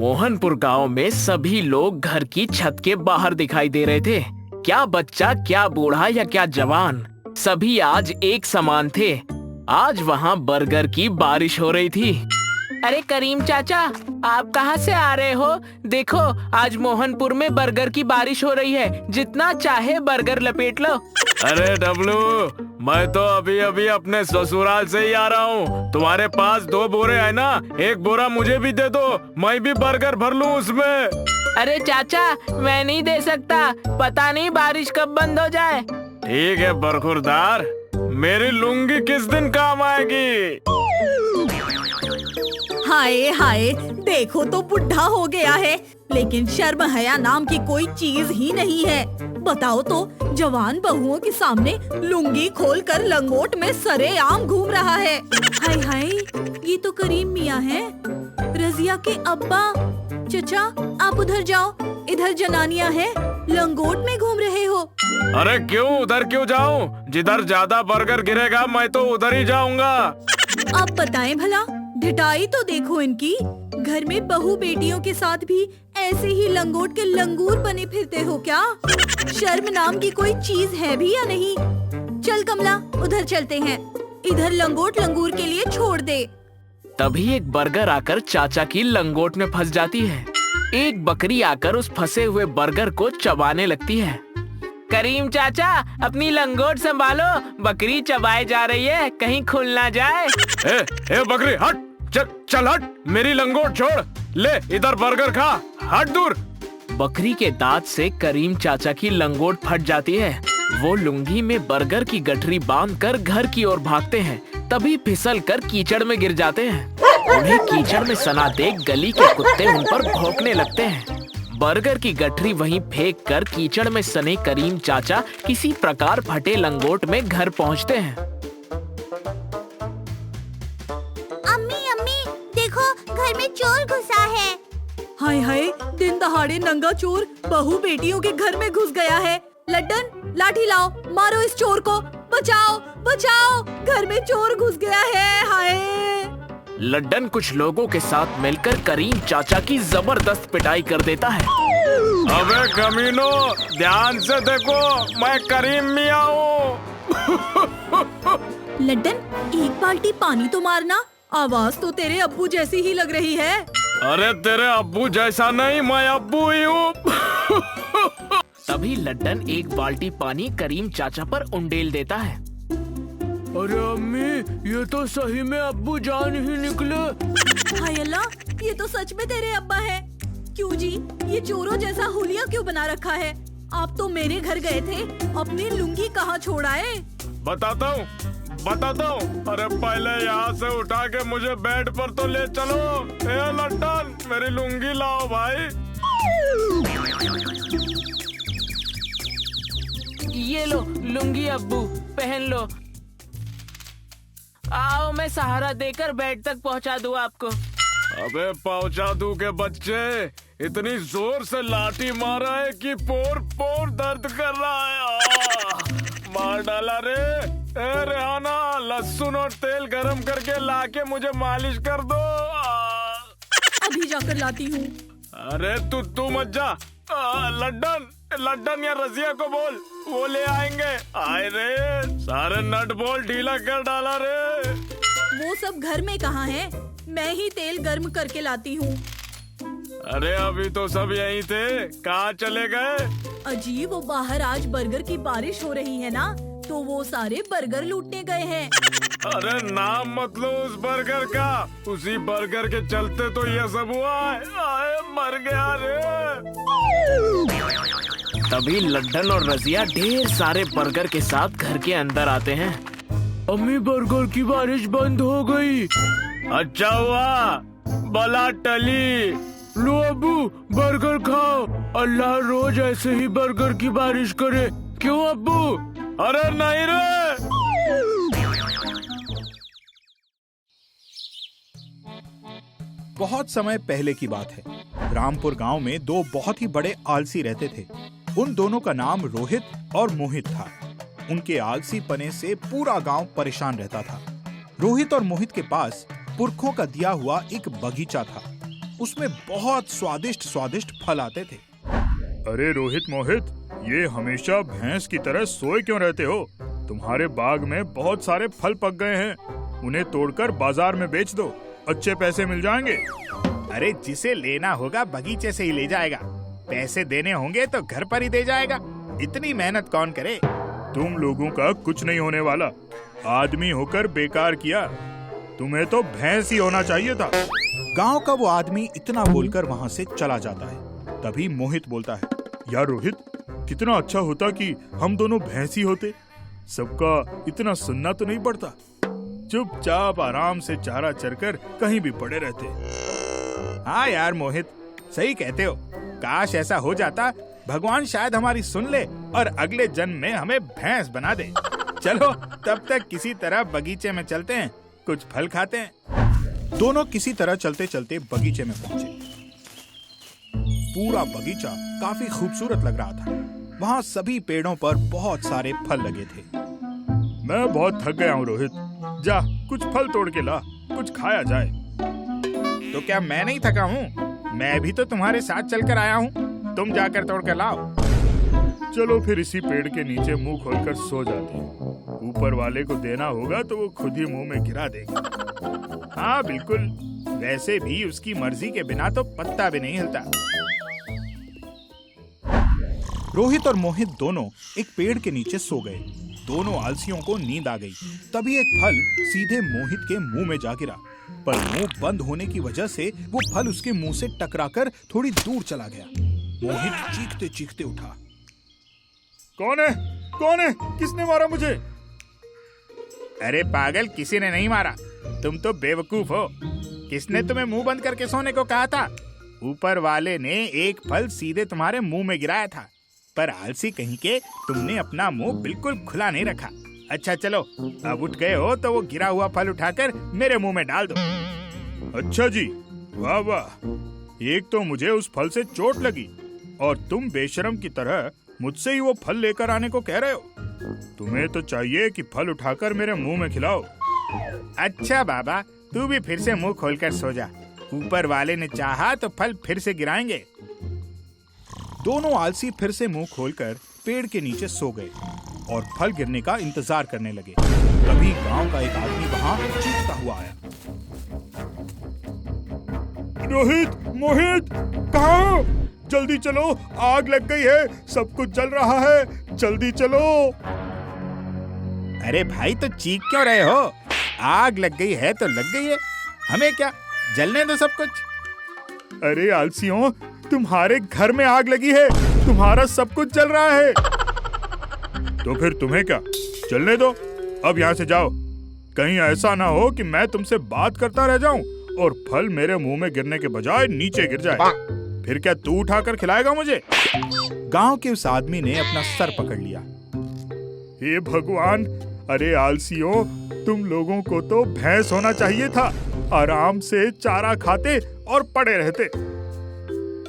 मोहनपुर गांव में सभी लोग घर की छत के बाहर दिखाई दे रहे थे। क्या बच्चा, क्या बूढ़ा या क्या जवान, सभी आज एक समान थे। आज वहाँ बर्गर की बारिश हो रही थी। अरे करीम चाचा, आप कहाँ से आ रहे हो? देखो, आज मोहनपुर में बर्गर की बारिश हो रही है, जितना चाहे बर्गर लपेट लो। अरे डब्लू, मैं तो अभी अभी अपने ससुराल से ही आ रहा हूँ। तुम्हारे पास 2 बोरे है ना? एक बोरा मुझे भी दे दो, मैं भी बर्गर भर लूँ उसमें। अरे चाचा, मैं नहीं दे सकता, पता नहीं बारिश कब बंद हो जाए। ठीक है बरखुरदार, मेरी लुंगी किस दिन काम आएगी? हाय हाय, देखो तो बुढ़ा हो गया है, लेकिन शर्म हया नाम की कोई चीज ही नहीं है। बताओ तो, जवान बहुओं के सामने लुंगी खोलकर लंगोट में सरेआम घूम रहा है। हाय हाय, ये तो करीम मियाँ है, रजिया के अब्बा। चचा, आप उधर जाओ, इधर जनानियाँ हैं, लंगोट में घूम रहे हो। अरे क्यों, उधर क्यों जाऊं? जिधर ज्यादा बर्गर गिरेगा मैं तो उधर ही जाऊंगा। आप बताएं भला, ढिठाई तो देखो इनकी। घर में बहू बेटियों के साथ भी ऐसे ही लंगोट के लंगूर बने फिरते हो क्या? शर्म नाम की कोई चीज है भी या नहीं? चल कमला, उधर चलते हैं, इधर लंगोट लंगूर के लिए छोड़ दे। तभी एक बर्गर आकर चाचा की लंगोट में फंस जाती है। एक बकरी आकर उस फंसे हुए बर्गर को चबाने लगती है। करीम चाचा, अपनी लंगोट संभालो, बकरी चबाए जा रही है, कहीं खुल ना जाए। ए बकरी, हट, चल हट, मेरी लंगोट छोड़, ले इधर बर्गर खा, हट दूर। बकरी के दांत से करीम चाचा की लंगोट फट जाती है। वो लुंगी में बर्गर की गठरी बांधकर घर की ओर भागते हैं। तभी फिसल कर कीचड़ में गिर जाते हैं। उन्हें कीचड़ में सना देख गली के कुत्ते उन पर भौंकने लगते हैं। बर्गर की गठरी वहीं फेंक कर कीचड़ में सने करीम चाचा किसी प्रकार फटे लंगोट में घर पहुंचते हैं। अम्मी अम्मी, देखो घर में चोर घुसा है। हाय हाय, दिन दहाड़े नंगा चोर बहू बेटियों के घर में घुस गया है। लड्डन, लाठी लाओ, मारो इस चोर को, बचाओ बचाओ, घर में चोर घुस गया है। हाय। लड्डन कुछ लोगों के साथ मिलकर करीम चाचा की जबरदस्त पिटाई कर देता है। अबे कमीनो, ध्यान से देखो, मैं करीम मियाँ हूँ। लड्डन, एक बाल्टी पानी तो मारना, आवाज तो तेरे अब्बू जैसी ही लग रही है। अरे तेरे अब्बू जैसा नहीं, मैं अब्बू ही हूँ। तभी लड्डन एक बाल्टी पानी करीम चाचा पर उंडेल देता है। अरे अम्मी, ये तो सही में अब्बू जान ही निकले। हाय अल्लाह, ये तो सच में तेरे अब्बा है। क्यों जी, ये चोरों जैसा हुलिया क्यों बना रखा है? आप तो मेरे घर गए थे, अपनी लुंगी कहाँ छोड़ आए? बताता हूँ। अरे पहले यहाँ से उठा के मुझे बेड पर तो ले चलो। ए लड्डन, मेरी लुंगी लाओ भाई। ये लो लुंगी अब्बू, पहन लो। आओ, मैं सहारा देकर बेड तक पहुंचा दूं आपको। अबे पहुंचा दूं के बच्चे, इतनी जोर से लाठी मारा है कि पोर पोर दर्द कर रहा है। मार डाला रे। ए रेहाना, लहसुन और तेल गरम करके लाके मुझे मालिश कर दो। अभी जाकर लाती हूँ। अरे तू मत जा। लड्डन या रजिया को बोल, वो ले आएंगे। आए रे, सारे नट बोल्ट ढीला कर डाला रे। वो सब घर में कहाँ है? मैं ही तेल गर्म करके लाती हूँ। अरे अभी तो सब यहीं थे, कहाँ चले गए? अजी, वो बाहर आज बर्गर की बारिश हो रही है ना, तो वो सारे बर्गर लूटने गए हैं। अरे नाम मत लो उस बर्गर का, उसी बर्गर के चलते तो ये सब हुआ है। आए, मर गया रे। तभी लड्डन और रजिया ढेर सारे बर्गर के साथ घर के अंदर आते हैं। अम्मी, बर्गर की बारिश बंद हो गई। अच्छा हुआ, बला टली। लो अब्बू, बर्गर खाओ, अल्लाह रोज ऐसे ही बर्गर की बारिश करे। क्यों अब्बू? अरे नहीं रे। बहुत समय पहले की बात है। रामपुर गांव में 2 बहुत ही बड़े आलसी रहते थे। उन दोनों का नाम रोहित और मोहित था। उनके आलसी पने से पूरा गांव परेशान रहता था। रोहित और मोहित के पास पुरखों का दिया हुआ एक बगीचा था। उसमें बहुत स्वादिष्ट स्वादिष्ट फल आते थे। अरे रोहित मोहित, ये हमेशा भैंस की तरह सोए क्यों रहते हो? तुम्हारे बाग में बहुत सारे फल पक गए हैं, उन्हें तोड़कर बाजार में बेच दो, अच्छे पैसे मिल जाएंगे। अरे जिसे लेना होगा बगीचे से ही ले जाएगा, पैसे देने होंगे तो घर पर ही दे जाएगा, इतनी मेहनत कौन करे? तुम लोगों का कुछ नहीं होने वाला, आदमी होकर बेकार किया, तुम्हें तो भैंस ही होना चाहिए था। गांव का वो आदमी इतना बोलकर वहां से चला जाता है। तभी मोहित बोलता है, यार रोहित, कितना अच्छा होता कि हम दोनों भैंस ही होते, सबका इतना सुनना तो नहीं पड़ता, चुपचाप आराम से चारा चरकर कहीं भी पड़े रहते। हाँ यार मोहित, सही कहते हो, काश ऐसा हो जाता, भगवान शायद हमारी सुन ले और अगले जन्म में हमें भैंस बना दे। चलो तब तक किसी तरह बगीचे में चलते हैं, कुछ फल खाते हैं। दोनों किसी तरह चलते चलते बगीचे में पहुंचे। पूरा बगीचा काफी खूबसूरत लग रहा था। वहां सभी पेड़ों पर बहुत सारे फल लगे थे। मैं बहुत थक गया हूँ रोहित, जा कुछ फल तोड़ के ला, कुछ खाया जाए। तो क्या मैं नहीं थका हूँ? मैं भी तो तुम्हारे साथ चलकर आया हूँ, तुम जाकर तोड़ कर लाओ। चलो फिर इसी पेड़ के नीचे मुंह खोलकर सो जाते हैं, ऊपर वाले को देना होगा तो वो खुद ही मुंह में गिरा देगा। हाँ बिल्कुल, वैसे भी उसकी मर्जी के बिना तो पत्ता भी नहीं हिलता। रोहित और मोहित दोनों एक पेड़ के नीचे सो गए। दोनों आलसियों को नींद आ गई। तभी एक फल सीधे मोहित के मुंह में जा गिरा, पर मुंह बंद होने की वजह से वो फल उसके मुंह से टकराकर थोड़ी दूर चला गया। मोहित चीखते चीखते उठा। कौन है? कौन है? किसने मारा मुझे? अरे पागल, किसी ने नहीं मारा, तुम तो बेवकूफ हो। किसने तुम्हें मुंह बंद करके सोने को कहा था? ऊपर वाले ने एक फल सीधे तुम्हारे मुंह में गिराया था, पर आलसी कहीं के तुमने अपना मुंह बिल्कुल खुला नहीं रखा। अच्छा चलो, अब उठ गए हो तो वो गिरा हुआ फल उठाकर मेरे मुंह में डाल दो। अच्छा जी, वाह वाह, एक तो मुझे उस फल से चोट लगी और तुम बेशरम की तरह मुझसे ही वो फल लेकर आने को कह रहे हो। तुम्हें तो चाहिए कि फल उठाकर मेरे मुंह में खिलाओ। अच्छा बाबा, तू भी फिर से मुंह खोलकर सो जा, ऊपर वाले ने चाहा तो फल फिर से गिराएंगे। दोनों आलसी फिर से मुंह खोलकर पेड़ के नीचे सो गए और फल गिरने का इंतजार करने लगे। तभी गांव का एक आदमी वहां चीखता हुआ आया। रोहित, मोहित, कहाँ हो? जल्दी चलो, आग लग गई है, सब कुछ जल रहा है, जल्दी चलो। अरे भाई, तो चीख क्यों रहे हो? आग लग गई है तो लग गई है, हमें क्या, जलने दो सब कुछ। अरे आलसियों, तुम्हारे घर में आग लगी है, तुम्हारा सब कुछ जल रहा है। तो फिर तुम्हें क्या, चलने दो, अब यहाँ से जाओ। कहीं ऐसा ना हो कि मैं तुमसे बात करता रह जाऊं और फल मेरे मुंह में गिरने के बजाय नीचे गिर जाए, फिर क्या तू उठाकर खिलाएगा मुझे? गांव के उस आदमी ने अपना सर पकड़ लिया। हे भगवान, अरे आलसियों, तुम लोगों को तो भैंस होना चाहिए था, आराम से चारा खाते और पड़े रहते।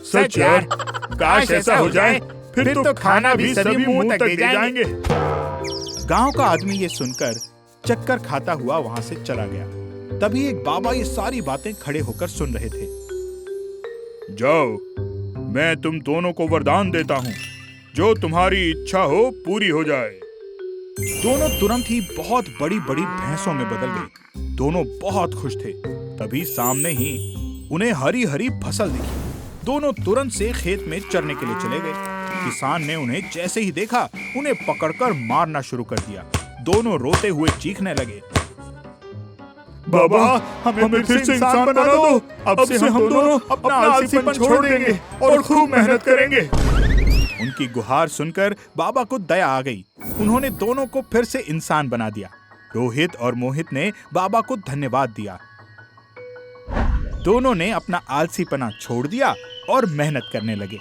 सच यार, काश ऐसा हो जाए, फिर तो खाना भी सभी मुंह तक ले जाएंगे। गांव का आदमी ये सुनकर चक्कर खाता हुआ वहां से चला गया। तभी एक बाबा ये सारी बातें खड़े होकर सुन रहे थे। जाओ, मैं तुम दोनों को वरदान देता हूँ, जो तुम्हारी इच्छा हो पूरी हो जाए। दोनों तुरंत ही बहुत बड़ी बड़ी भैंसों में बदल गए। दोनों बहुत खुश थे। तभी सामने ही उन्हें हरी हरी फसल दिखी। दोनों तुरंत से खेत में चरने के लिए चले गए। किसान ने उन्हें जैसे ही देखा, उन्हें पकड़कर मारना शुरू कर दिया। दोनों रोते हुए चीखने लगे, बाबा, हमें फिर से इंसान बना दो। अब से हम दोनों अपना आलसीपन छोड़ देंगे और खूब मेहनत करेंगे। उनकी गुहार सुनकर बाबा को दया आ गई। उन्होंने दोनों को फिर से इंसान बना दिया। रोहित और मोहित ने बाबा को धन्यवाद दिया। दोनों ने अपना आलसीपना छोड़ दिया और मेहनत करने लगे।